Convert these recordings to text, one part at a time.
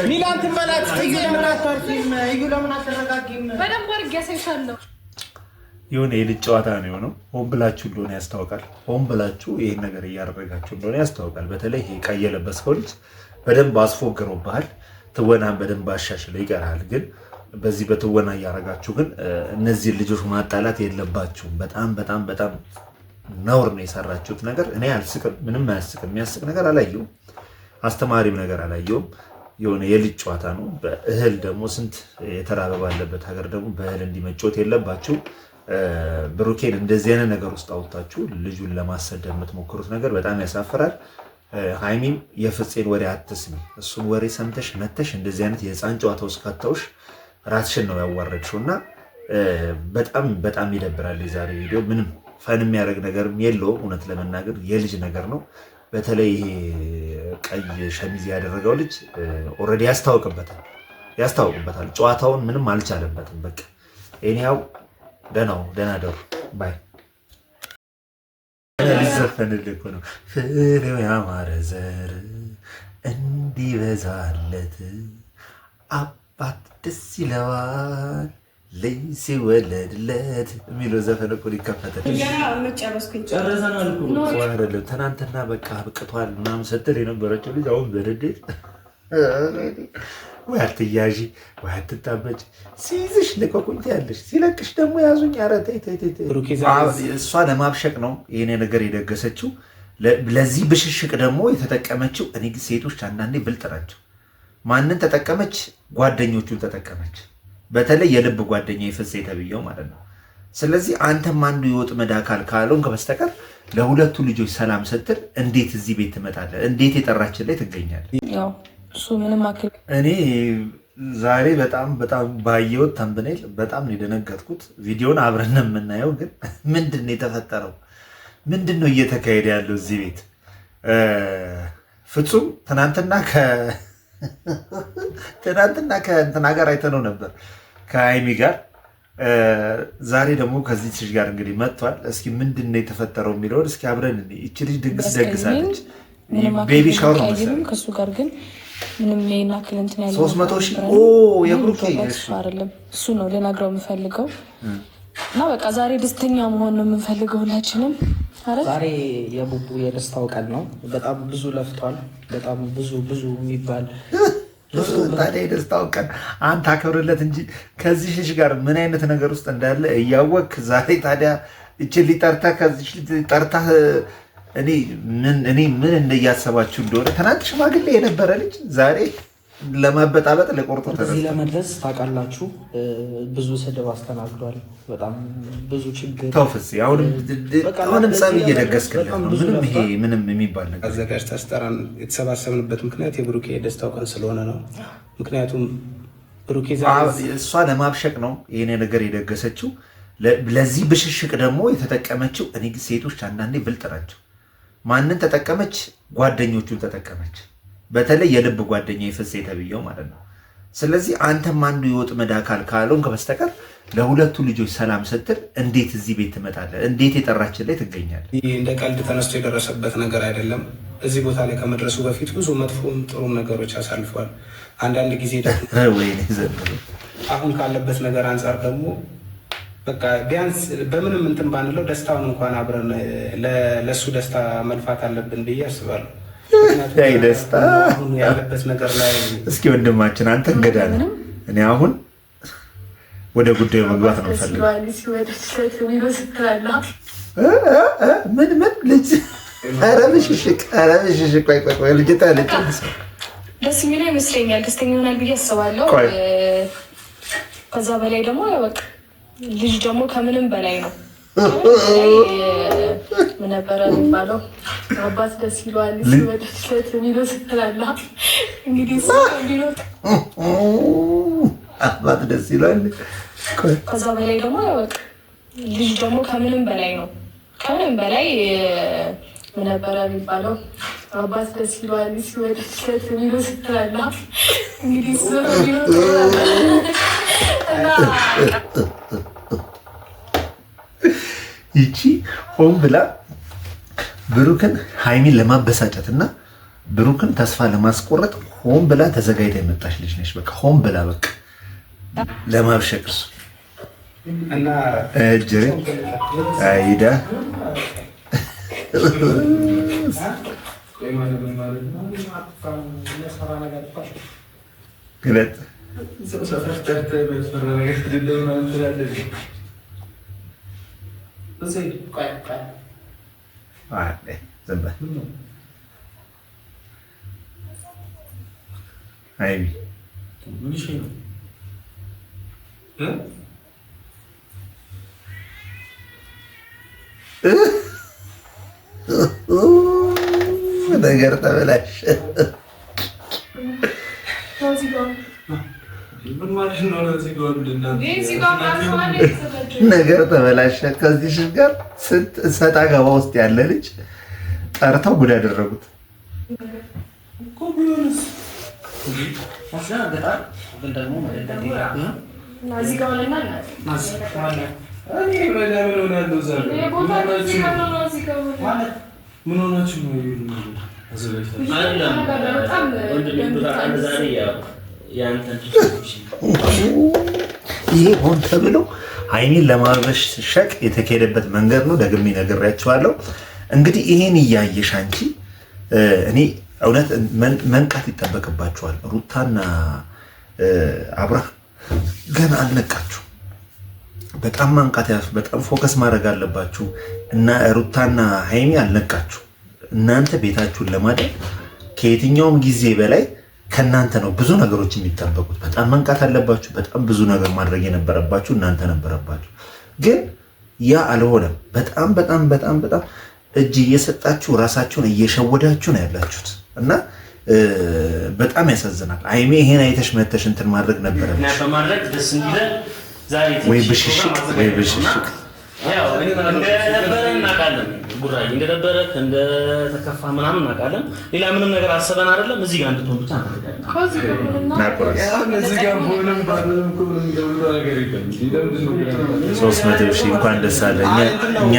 ሚላን ትበላት ለምን አትረጋጊም? በደንብ አድርጌ ያሳይሻለሁ። የሆነ የልጅ ጨዋታ ነው የሆነው። ሆን ብላችሁ እንደሆነ ያስታውቃል። ሆን ብላችሁ ይሄን ነገር እያደረጋችሁ እንደሆነ ያስታውቃል። በተለይ ይሄ ቀይ የለበስከው ልጅ በደንብ አስፎግሮብሃል። ትወናን በደንብ አሻሽለው ይቀርሃል። ግን በዚህ በትወና እያደረጋችሁ ግን እነዚህ ልጆች ማጣላት የለባችሁም። በጣም በጣም በጣም ነውር ነው የሰራችሁት ነገር። እኔ አልስቅም፣ ምንም አያስቅም። የሚያስቅ ነገር አላየሁም፣ አስተማሪም ነገር አላየሁም። የሆነ የልጅ ጨዋታ ነው። በእህል ደግሞ ስንት የተራበ ባለበት ሀገር ደግሞ በእህል እንዲመጮት የለባችሁ። ብሩኬን እንደዚህ አይነት ነገር ውስጥ አውጥታችሁ ልጁን ለማሰደብ የምትሞክሩት ነገር በጣም ያሳፍራል። ሃይሚም የፍፄን ወሬ አትስሚ። እሱን ወሬ ሰምተሽ መተሽ እንደዚህ አይነት የህፃን ጨዋታ ውስጥ ከተውሽ ራስሽን ነው ያዋረድሽው እና በጣም በጣም ይደብራል። የዛሬ ቪዲዮ ምንም ፈን የሚያደርግ ነገርም የለውም። እውነት ለመናገር የልጅ ነገር ነው። በተለይ ይሄ ቀይ ሸሚዝ ያደረገው ልጅ ኦልሬዲ ያስታውቅበታል። ጨዋታውን ምንም አልቻለበትም። በቃ ኤኒያው ደህና ደሩ ባይ ሊዘፈንልህ እኮ ነው። ፍሬው ያማረ ዘር እንዲበዛለት አባት ደስ ይለዋል ልጅ ሲወለድለት የሚለው ዘፈን እኮ ሊከፈተል አይደለም። ትናንትና በቃ ብቅቷል ምናምን ስትል የነበረችው ልጅ አሁን በንዴት ወይ አትያዢ ወይ አትጣበጭ፣ ሲይዝሽ ልቀቁኝ ትያለሽ፣ ሲለቅሽ ደግሞ ያዙኝ። ኧረ ተይ ተይ ተይ። እሷ ለማብሸቅ ነው ይሄን ነገር የደገሰችው። ለዚህ ብሽሽቅ ደግሞ የተጠቀመችው እኔ ሴቶች አንዳንዴ ብልጥ ናቸው። ማንን ተጠቀመች? ጓደኞቹን ተጠቀመች። በተለይ የልብ ጓደኛ የፍፄ ተብዬው ማለት ነው። ስለዚህ አንተም አንዱ የወጥመድ አካል ካልሆንክ በስተቀር ለሁለቱ ልጆች ሰላም ስትል እንዴት እዚህ ቤት ትመጣለህ? እንዴት የጠራችን ላይ ትገኛለህ? እሱ ምንም አክል እኔ ዛሬ በጣም ባየሁት ተምብኔል በጣም ነው የደነገጥኩት። ቪዲዮን አብረን የምናየው ግን ምንድን ነው የተፈጠረው? ምንድን ነው እየተካሄደ ያለው እዚህ ቤት? ፍጹም ትናንትና ከእንትና ጋር አይተነው ነበር ከሀይሚ ጋር። ዛሬ ደግሞ ከዚህ ልጅ ጋር እንግዲህ መጥቷል። እስኪ ምንድን ነው የተፈጠረው የሚለውን እስኪ አብረን እቺ ልጅ ድግስ ደግሳለች። ቤቢ ሻወር ነው መሰለኝ። ከሱ ጋር ግን ምንም ይሄን አክል እንትን ያለው 300,000 የብሩኬ አይደለም። እሱ ነው ልነግረው የምፈልገው እና በቃ ዛሬ ደስተኛ መሆን ነው የምንፈልገው ሁላችንም። ዛሬ የቡቡ የደስታው ቀን ነው። በጣም ብዙ ለፍቷል። በጣም ብዙ የሚባል ታዲያ የደስታው ቀን አንተ አክብርለት እንጂ ከዚህ ልጅ ጋር ምን አይነት ነገር ውስጥ እንዳለ እያወቅህ ዛሬ ታዲያ እችን ሊጠርታ ከዚህ ጠርታ እኔ ምን እንደያሰባችሁ እንደሆነ ትናንት ሽማግሌ የነበረ ልጅ ዛሬ ለማበጣበጥ ለቆርጦ እዚህ ለመድረስ ታውቃላችሁ፣ ብዙ ስድብ አስተናግዷል። በጣም ብዙ ችግር ተውፍስ አሁንም ጸብ እየደገስክለት ነው። ምንም የሚባል ነገር አዘጋጅ ታስጠራን የተሰባሰብንበት ምክንያት የብሩኬ የደስታው ቀን ስለሆነ ነው። ምክንያቱም ብሩኬ እሷ ለማብሸቅ ነው ይሄን ነገር የደገሰችው። ለዚህ ብሽሽቅ ደግሞ የተጠቀመችው እኔ ሴቶች አንዳንዴ ብልጥ ናቸው። ማንን ተጠቀመች? ጓደኞቹን ተጠቀመች። በተለይ የልብ ጓደኛ የፍፄ ተብዬው ማለት ነው። ስለዚህ አንተም አንዱ የወጥመድ አካል ካልሆንክ በስተቀር ለሁለቱ ልጆች ሰላም ስትል እንዴት እዚህ ቤት ትመጣለህ? እንዴት የጠራችን ላይ ትገኛለህ? ይህ እንደ ቀልድ ተነስቶ የደረሰበት ነገር አይደለም። እዚህ ቦታ ላይ ከመድረሱ በፊት ብዙ መጥፎም ጥሩም ነገሮች አሳልፏል። አንዳንድ ጊዜ አሁን ካለበት ነገር አንጻር ደግሞ በቃ ቢያንስ በምንም እንትን ባንለው ደስታውን እንኳን አብረን ለእሱ ደስታ መልፋት አለብን ብዬ አስባለሁ። ደስታ ያለበት ነገር ላይ እስኪ ወንድማችን አንተ እንገዳ ነው። እኔ አሁን ወደ ጉዳዩ መግባት ነው ፈልገው። ምን ልጅ ኧረ ብሽሽቅ ቆይ ልጅታ ልጅ ደስ የሚለው ይመስለኛል። ደስተኛ ይሆናል ብዬ አስባለሁ። ከዛ በላይ ደግሞ በቃ ልጅ ደግሞ ከምንም በላይ ነው። ምን ነበረ የሚባለው? አባት ደስ ይለዋል ሲወደድለት የሚለው ስትላላ እንግዲህ አባት ደስ ይለዋል። ከዛ በላይ ደግሞ በቃ ልጅ ደግሞ ከምንም በላይ ነው። ከምንም በላይ ምን ነበረ የሚባለው? አባት ደስ ይለዋል ሲወደድለት የሚለው ስትላላ እንግዲህ ይቺ ሆን ብላ ብሩክን ሃይሚን ለማበሳጨት እና ብሩክን ተስፋ ለማስቆረጥ ሆን ብላ ተዘጋጅታ የመጣች ልጅ ነች። በቃ ሆን ብላ በቃ ለማብሸቅ እሱ እና እጅሬ አይዳ ግለጥ ሀይሚ ነገር ተበላሽ። ነገር ተበላሸ። ከዚህ ጋር ሰጣ ገባ ውስጥ ያለ ልጅ ጠርተው ጉድ ያደረጉት። ምን ሆናችሁ ነው? ይሄ ሆን ተብሎ ሀይሚን ለማበሸቅ የተካሄደበት መንገድ ነው። ደግሜ ነግሬያቸዋለሁ። እንግዲህ ይሄን እያየሽ አንቺ እኔ እውነት መንቃት ይጠበቅባቸዋል። ሩታና አብርሃም ገና አልነቃችሁ። በጣም ማንቃት በጣም ፎከስ ማድረግ አለባችሁ እና ሩታና ሀይሚ አልነቃችሁ። እናንተ ቤታችሁን ለማድረግ ከየትኛውም ጊዜ በላይ ከእናንተ ነው ብዙ ነገሮች የሚጠበቁት። በጣም መንቃት አለባችሁ። በጣም ብዙ ነገር ማድረግ የነበረባችሁ እናንተ ነበረባችሁ፣ ግን ያ አልሆነም። በጣም በጣም በጣም በጣም እጅ እየሰጣችሁ ራሳችሁን እየሸወዳችሁ ነው ያላችሁት እና በጣም ያሳዝናል። ሀይሚ ይሄን አይተሽ መተሽ እንትን ማድረግ ነበረብሽ ወይ ብሽሽቅ ወይ ብሽሽቅ እንደነበረ እናውቃለን። ጉራዬ እንደነበረ እንደተከፋ ምናምን እናውቃለን። ሌላ ምንም ነገር አሰበን አይደለም። እዚህ ጋር እንድትሆን ብቻ ሶስት መቶ ሺህ እንኳን ደስ አለ። እኛ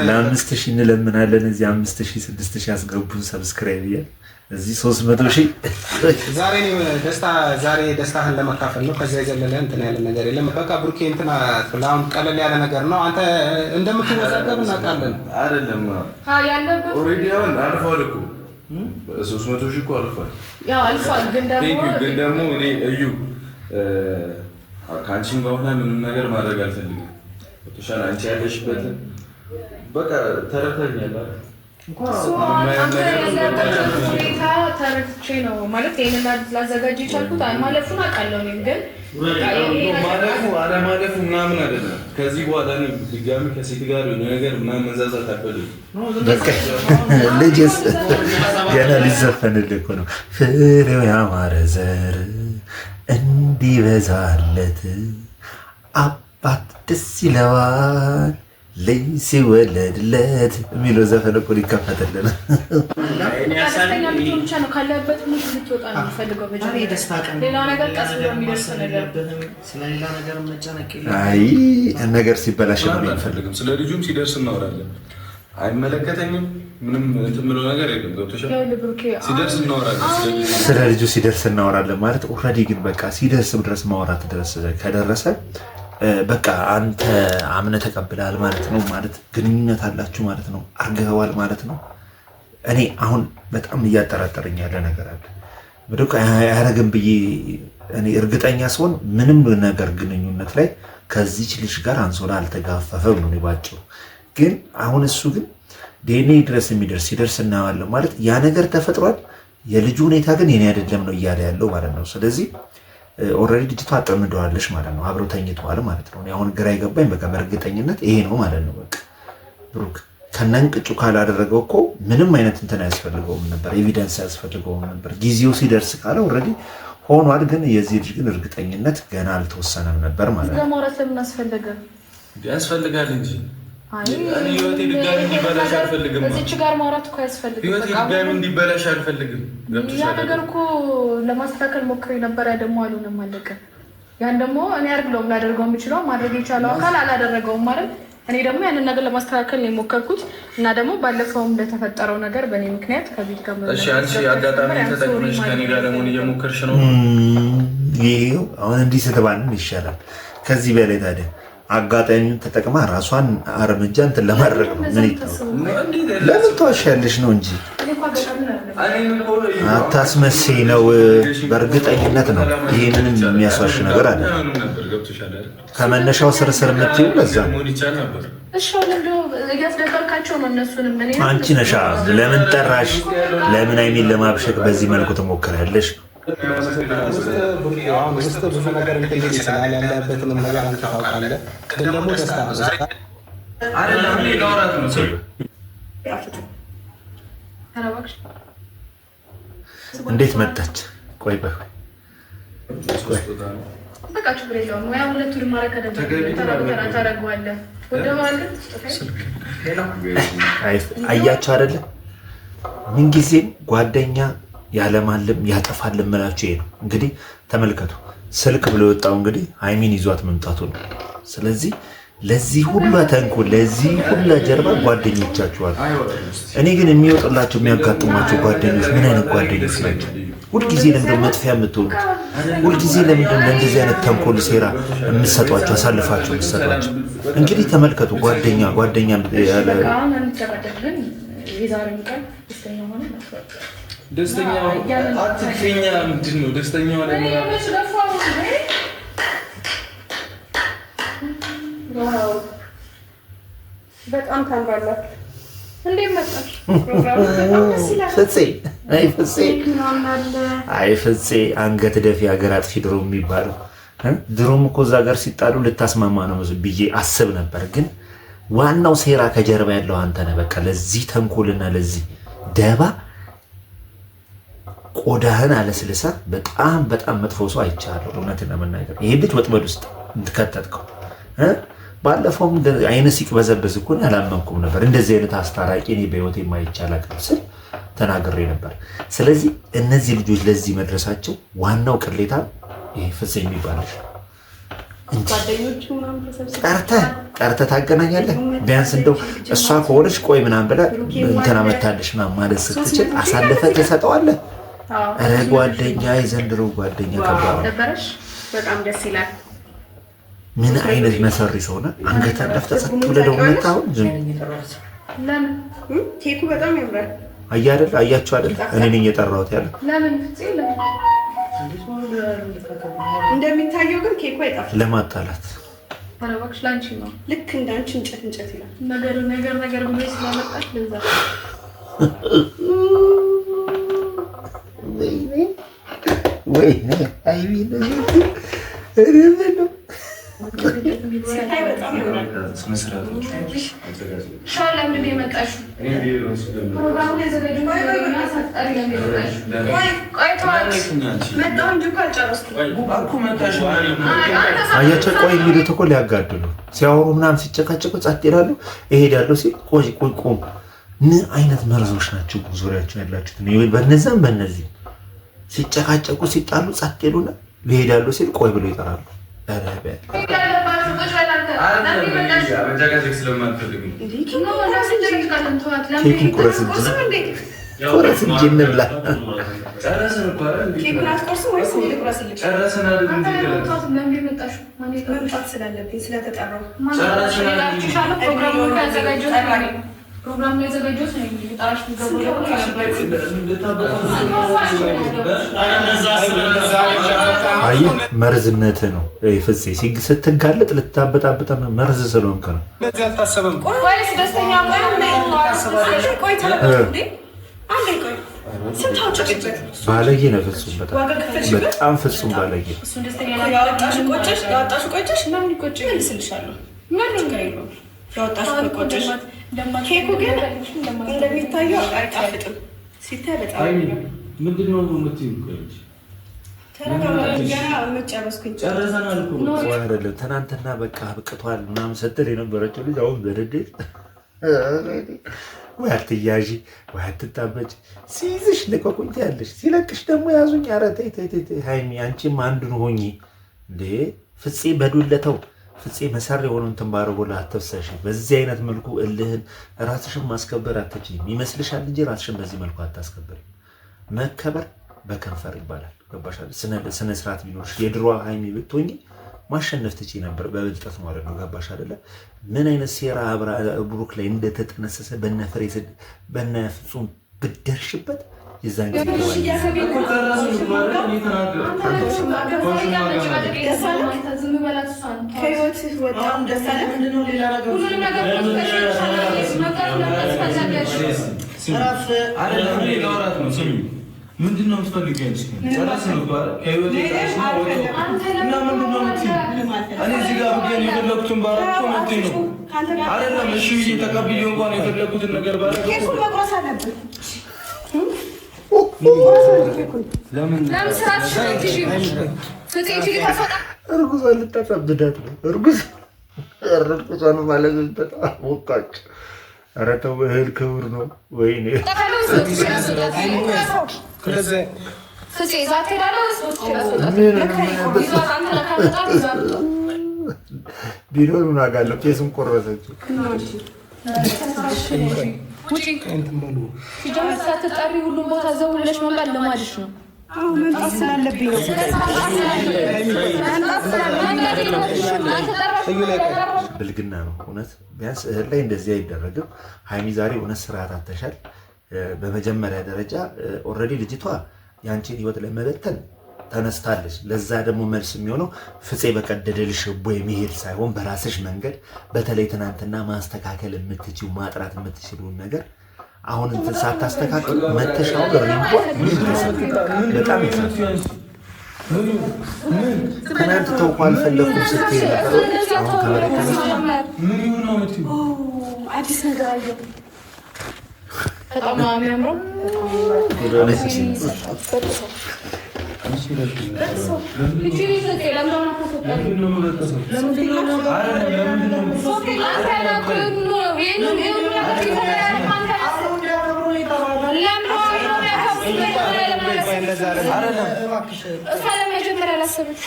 ለ5,000 እንለምናለን። እዚህ 5,000 6,000 አስገቡን ሰብስክራይብ እያል እዚህ 300,000 ዛሬ ደስታህን ለመካፈል ነው። ከዚያ የዘለለ እንትን ያለ ነገር የለም። በቃ ብሩኬ እንትን አሁን ቀለል ያለ ነገር ነው። አንተ እንደምትወዛገብ እናውቃለን። አይደለም ኦልሬዲ አሁን አልፏል እኮ 300,000 እኮ አልፏል። ያው አልፏል፣ ግን ደግሞ እኔ እዩ ከአንቺም ጋር ሆና ምንም ነገር ማድረግ አልፈልግም። ተሻለ አንቺ ያለሽበትን በቃ ተረድተኛል አይደል? ሁኔታ ተረድቼ ነው ማለት ይሄንን ላዘጋጅ የቻልኩት። ማለፉን አውቃለሁ እኔም ግን አለማለፉ ምናምን አይደለም። ከዚህ በኋላ ድጋሚ ከሴት ጋር የሆነ ነገር ምናምን መንዛዛት አልፈልግም። ልጅስ ገና ሊዘፈንልህ እኮ ነው። ፍሬው ያማረ ዘር እንዲበዛለት አባት ደስ ይለዋል ልጅ ሲወለድለት የሚለው ዘፈን እኮ ሊከፈትልን ነገር ሲበላሽ አንፈልግም። ስለ ልጁም ሲደርስ እናወራለን። አይመለከተኝም። ምንም የምለው ነገር የለም። ገብቶሻል? ሲደርስ እናወራለን። ስለ ልጁ ሲደርስ እናወራለን ማለት ኦልሬዲ ግን በቃ ሲደርስ ድረስ ማውራት ድረስ ከደረሰ በቃ አንተ አምነህ ተቀብለሃል ማለት ነው። ማለት ግንኙነት አላችሁ ማለት ነው። አርገዋል ማለት ነው። እኔ አሁን በጣም እያጠራጠረኝ ያለ ነገር አለ። ብሩክ አያረግም ብዬ እኔ እርግጠኛ ስሆን ምንም ነገር ግንኙነት ላይ ከዚች ልጅ ጋር አንሶላ አልተጋፈፈም ነው ባጭሩ። ግን አሁን እሱ ግን ዲኤንኤ ድረስ የሚደርስ ሲደርስ እናዋለን ማለት ያ ነገር ተፈጥሯል። የልጁ ሁኔታ ግን የኔ አይደለም ነው እያለ ያለው ማለት ነው። ስለዚህ ኦልሬዲ ልጅቷ አጠምደዋለች ማለት ነው። አብረው ተኝተዋል ማለት ነው። አሁን ግራ የገባኝ በቃ በእርግጠኝነት ይሄ ነው ማለት ነው። በቃ ብሩክ ከነንቅጩ ካላደረገው እኮ ምንም አይነት እንትን አያስፈልገውም ነበር፣ ኤቪደንስ አያስፈልገውም ነበር። ጊዜው ሲደርስ ካለ ኦልሬዲ ሆኗል። ግን የዚህ ልጅ ግን እርግጠኝነት ገና አልተወሰነም ነበር ማለት ነው። ለማውራት ለምን አስፈለገ? ያስፈልጋል እንጂ እኔ ህይወቴ ድጋሚ እንዲበላሽ አልፈልግም። እዚች ጋር ማውራት እኮ ያስፈልጋል። ህይወቴ ድጋሚ እንዲበላሽ አልፈልግም። ያ ነገር እኮ ለማስተካከል ሞክሬ ነበር። ያ ደግሞ አልሆነም፣ አለቀ። ያን ደግሞ እኔ አይደለሁም ላደርገው የምችለው። ማድረግ የቻለው አካል አላደረገውም ማለት እኔ ደግሞ ያንን ነገር ለማስተካከል ነው የሞከርኩት እና ደግሞ ባለፈውም እንደተፈጠረው ነገር በእኔ ምክንያት ከቤት ጋር እሺ፣ አንቺ አጋጣሚ ተጠቅመሽ ከኔ ጋር ደግሞ እየሞከርሽ ነው። ይሄው አሁን እንዲህ ስትባልን ይሻላል። ከዚህ በላይ ታዲያ አጋጣሚውን ተጠቅማ ራሷን እርምጃ እንትን ለማድረግ ነው። ምን ይታወቅ? ለምን ተዋሻለሽ ነው እንጂ አታስመሴ ነው። በእርግጠኝነት ነው። ይሄ ምንም የሚያስዋሽ ነገር አለ። ከመነሻው ስርስር የምትይው ለዛ አንቺ ነሻ። ለምን ጠራሽ? ለምን አይኔን ለማብሸቅ በዚህ መልኩ ትሞክራለሽ? ውስጥ ብዙ ነገር እንትን ይችላል። ያለበትንም ነገር አንተ ታውቃለህ። ግን ደግሞ ደስታ እንዴት መጣች? ቆይ በቃ ችግር የለውም። ወይ ሁለቱን ማረከ ታደርገዋለህ። አያችሁ አይደለ? ምንጊዜም ጓደኛ ያለማለም ያጠፋል እምላችሁ ይሄ ነው። እንግዲህ ተመልከቱ፣ ስልክ ብሎ የወጣው እንግዲህ ሀይሚን ይዟት መምጣቱ ነው። ስለዚህ ለዚህ ሁሉ ተንኮል፣ ለዚህ ሁሉ ጀርባ ጓደኞቻችሁ አሉ። እኔ ግን የሚወጥላቸው የሚያጋጥሟቸው ጓደኞች ምን አይነት ጓደኞች ናቸው? ሁልጊዜ ለምንድን ነው መጥፊያ የምትሆኑት? ሁልጊዜ ለምንድን ነው እንደዚህ አይነት ተንኮል ሴራ የምትሰጧቸው፣ አሳልፋቸው የምትሰጧቸው? እንግዲህ ተመልከቱ፣ ጓደኛ ደስተኛ አትገኛ። ምንድን ነው ደስተኛ ሆነ? በጣም ታምራላችሁ። እንዴት መጣሽ? አይ ፍፄ አንገት ደፊ ሀገር አጥፊ ድሮ የሚባለው ድሮም እኮ እዛ ጋር ሲጣሉ ልታስማማ ነው ብዬ አስብ ነበር። ግን ዋናው ሴራ ከጀርባ ያለው አንተ ነህ። በቃ ለዚህ ተንኮልና ለዚህ ደባ ቆዳህን አለስልሳ በጣም በጣም መጥፎ ሰው አይቻለሁ። እውነትን ለመናገር ይሄ ልጅ ወጥመድ ውስጥ እንትከተትከው። ባለፈውም አይነ ሲቅበዘበዝ እኮ አላመንኩም ነበር። እንደዚህ አይነት አስታራቂ እኔ በህይወቴ የማይቻል አቅም ስል ተናግሬ ነበር። ስለዚህ እነዚህ ልጆች ለዚህ መድረሳቸው ዋናው ቅሌታ ይሄ ፍፄ የሚባለው ጠርተህ ታገናኛለህ። ቢያንስ እንደው እሷ ከሆነች ቆይ ምናምን ብለህ እንትና መታለሽ ምናምን ማለት ስትችል አሳልፈህ ትሰጠዋለህ። ኧረ ጓደኛ የዘንድሮ ጓደኛ ነበረሽ። በጣም ደስ ይላል። ምን አይነት መሰሪ ሰው ነህ? አንገት አለፍተህ ጸጥ ብለህ ደግሞ መጣሁ። ለምን ኬኩ በጣም ያምራል። አያችሁ አይደል? እኔ ነኝ የጠራሁት ያለ ለምን እንደሚታየው ግን ኬኩ አይጣፍጥም። ለማጣላት አረባክሽ ላንቺ ነው። ልክ እንዳንቺ እንጨት ይላል ነገር ብሎ ስለመጣሽ ለዛ ወይ አይቢ ነው አያቸው። ቆይ የሚሉት እኮ ሊያጋድሉ ሲያወሩ ምናምን ሲጨቃጨቁ ጸጥ ይላሉ። እሄዳለሁ ሲል ቆይ ቆም። ምን አይነት መርዞች ናቸው ዙሪያቸው ያላችሁት? በነዛም በነዚህ ሲጨቃጨቁ ሲጣሉ ጸጥ ይሉና ይሄዳሉ ሲል ቆይ ብሎ ይጠራሉ። ኬኩን ቁረስ እንጂ እንብላ። ፕሮግራም ላይ ዘጋጆት ነው የሚጣራሽ አይ መርዝነት ነው ፍፄ። ስትጋለጥ ልታበጣበጣ መርዝ ስለሆንክ ነው። ባለጌ ነው ፍጹም። በጣም ፍጹም ባለጌ። ኬኩ ግን እንደሚታየው አይጣፍጥም። ሲታይ በጣም ምንድን ነው የምትይው? አይደለም ትናንትና በቃ ብቅቷል ምናምን ስትል የነበረችው ልጅ አሁን በድዴት ወይ አትያዢ ወይ አትጣበጭ። ሲይዝሽ ልቀቁኝ ትያለሽ፣ ሲለቅሽ ደግሞ ያዙኝ። ኧረ ተይ ተይ ተይ ሀይሚ፣ አንቺም አንዱን ሆኚ እንዴ ፍፄ በዱለተው ፍፄ መሰሪ የሆኑን ትንባረጎላ አትፍሰሽ። በዚህ አይነት መልኩ እልህን ራስሽን ማስከበር አትችይም ይመስልሻል እንጂ ራስሽን በዚህ መልኩ አታስከበር። መከበር በከንፈር ይባላል። ገባሽ? ስነ ስርዓት ቢኖርሽ የድሮ ሃይሚ ብትሆኚ ማሸነፍ ትችይ ነበር በብልጠት ማለት ነው። ገባሽ አይደለ? ምን አይነት ሴራ ብሩክ ላይ እንደተጠነሰሰ በነፍጹም ብደርሽበት የዛን ጊዜ ምንድን ነው የምትፈልጊው? ጨረስ ነበር ከህይወቴ እና ምንድን ነው የምትይው? እኔ እዚህ ጋር ብገኝ የፈለኩትን ባረኩ መብቴ ነው አይደለም? እሺ ብዬ ተቀብዬ እንኳን የፈለኩትን ነገር ባረኩ መቁረስ አለብን። ለምን እርጉዝ ልታሳብዳት ነው? እርጉዟን ማለት በጣም ወቃች። ኧረ ተው እህል ክብር ነው። ወይኔ ቢሆን አጋለሁ ኬሱን ቆረሰችው። ሲጀምር ሳትጠሪ ሁሉም ቦታ ዘው ብለሽ መምጣት ልማድሽ ነው። መምጣት ስላለብኝ ነው። ብልግና ነው እውነት። ቢያንስ እህል ላይ እንደዚህ አይደረግም። ሃይሚ ዛሬ እውነት ስርዓት አተሻል። በመጀመሪያ ደረጃ ኦልሬዲ ልጅቷ የአንቺን ህይወት ለመበተን ተነስታለች። ለዛ ደግሞ መልስ የሚሆነው ፍፄ በቀደደልሽ ቦይ መሄድ ሳይሆን በራስሽ መንገድ፣ በተለይ ትናንትና ማስተካከል የምትችው ማጥራት የምትችሉን ነገር አሁን እንትን ሳታስተካክል መተሻው ሪንቦ በጣም ይሳል። ትናንት ተውኳ አልፈለኩም ስትይ ነበር። አሁን ከመሬት አዲስ ነገር አየሁ። በጣም የሚያምረው መጀመሪያ ላሰበች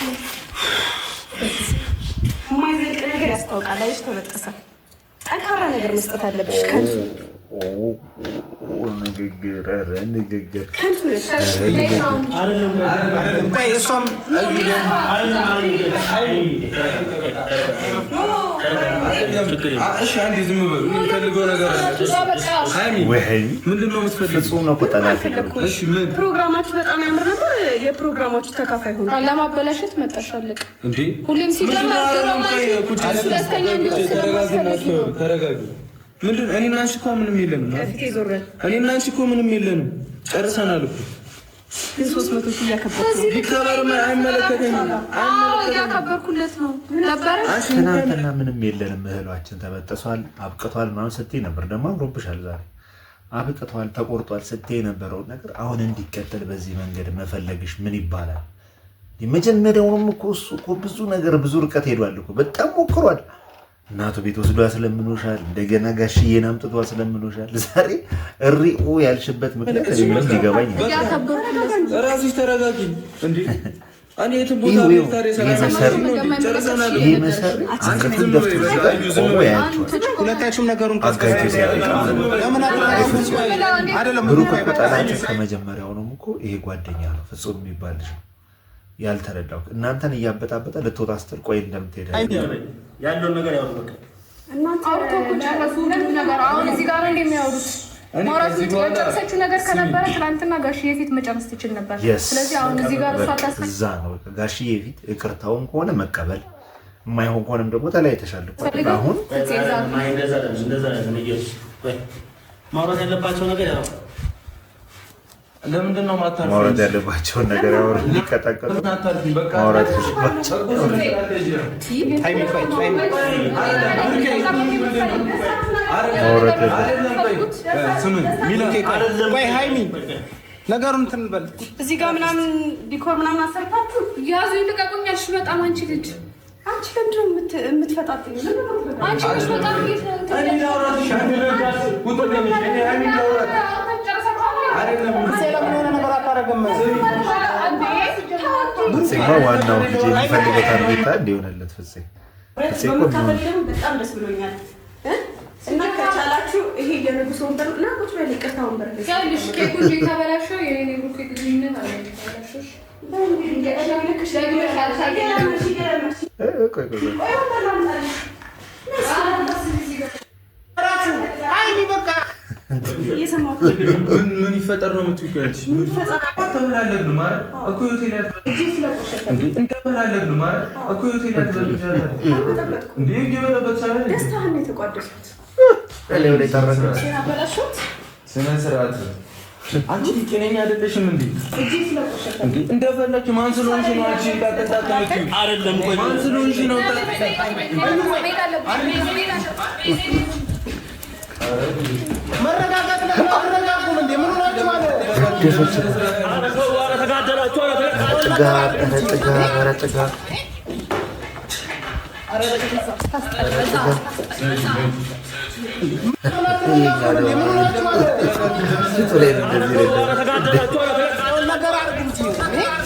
የማይዘልቅ ነገር ያስታውቃል። አይሽ ተበጠሰ። ጠንካራ ነገር መስጠት አለብሽ። ንግግር ፕሮግራማችሁ በጣም ያምር ነበር። የፕሮግራማችሁ ተካፋይ ሆኖ ለማበላሸት መጣሻለቅ። ሁሌም ሲጀምር ተረጋጉ። ምንድን እኔ እና አንቺ እኮ ምንም የለንም። እኔ እና አንቺ እኮ ምንም የለንም። ጨርሰናል እኮ ግን 300 ሺህ እያከበርኩ ቢከበርም አይመለከተኝም። እያከበርኩለት ነው ነበረ። ትናንትና ምንም የለንም እህሏችን ተበጠሷል አብቅቷል ምናምን ስትይ ነበር። ደግሞ አምሮብሻል ዛሬ። አብቅቷል ተቆርጧል ስትይ የነበረውን ነገር አሁን እንዲቀጥል በዚህ መንገድ መፈለግሽ ምን ይባላል? መጀመሪያውንም እኮ እሱ እኮ ብዙ ነገር ብዙ ርቀት ሄዷል እኮ በጣም ሞክሯል። እናቱ ቤት ወስዶ አስለምኖሻል። እንደገና ጋሽዬን አምጥቶ አስለምኖሻል። ዛሬ እሪኦ ያልሽበት ምክንያት ምንም ሊገባኝ ነው። ራስሽ ተረጋጊ እንዴ! እኔ የትም ቦታ ታሪክ ሰላም ጨርሰናል። ይሄ መሰሪ አንተም ደፍቶ ሁለታችሁም ነገሩን አጋይቶ ሲያደርግ አይደለም። ብሩክ በጣላችሁ ከመጀመሪያውም እኮ ይሄ ጓደኛ ነው ፍጹም የሚባል ልጅ ያልተረዳው እናንተን እያበጣበጠ ልትወጣ ስትል ቆይ እንደምትሄድ ያለውን ነገር ያወሩ። በቃ እናንተ አውርተው ነገር አሁን እዚህ ጋር እንደሚያወሩት ማውራት የጨረሰችው ነገር ከነበረ ትናንትና ጋሽዬ ፊት መጨረስ ትችል ነበር። ስለዚህ አሁን እዚህ ጋር እዛ ነው ጋሽዬ ፊት ይቅርታውን ከሆነ መቀበል የማይሆን ከሆነም ደግሞ ተለያይተሻል። አሁን ማውራት ያለባቸው ነገር ያው ለምንድን ነው ማውራት ያለባቸውን ነገር ያወሩ ሊቀጣቀጡ ማውራት ያለባቸው ነገሩን እንትን በል እዚህ ጋር ምናምን ዲኮር ምናምን አሰርታችሁ ያዙ ይልቀቁኛልሽ። በጣም አንቺ ልጅ አንቺ ለምንድን ነው የምትፈጣጥኝ? አንቺ ልጅ በጣም ዋናው ልጅ የሚፈልገው ታርጌታ እንዲሆነለት ፍፄ በመካፈል ደግሞ በጣም ደስ ብሎኛል። እና ከቻላችሁ ይሄ የንጉስ ወንበር እና ቁጭ በል ይቅርታ ወንበር ላይ ያልሽ ኬኩ እንጂ ተበላሸው የኔ ብሩክ ግንኙነት አለ ተበላሸሽ ምን ይፈጠር ነው የምትውቂያለሽ? ተፈላለግን ማለት እኮ ሆቴል እንተፈላለግን ማለት እኮ ሆቴል እንዴ ይገበለበት ሳይሆን ደስታህን የተቋደሱት ስነ ስርዓት አንቺ ጤነኛ አይደለሽም እንዴ? እንደፈለግሽ ማን ስለሆንሽ ነው አንቺ ታጠጣጣ አይደለም? ቆይ ማን ስለሆንሽ ነው መረጋጋት ለማረጋጋት እንዴ ምን ሆናችሁ ማለት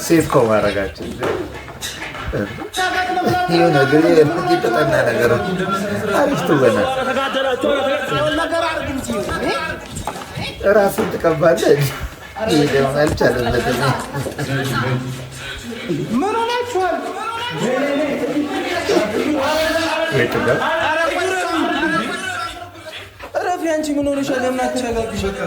ሴት እኮ ማድረጋችን የሆነ ግን የተጠና ነገር አሪፍ ትወና ራሱን ትቀባለህ። ይሄ ደግሞ አልቻለለትም። ምን ሆናችኋል? እረፊ አንቺ ምን ሆነሻል? ለምን አትረጋጊሽ? በቃ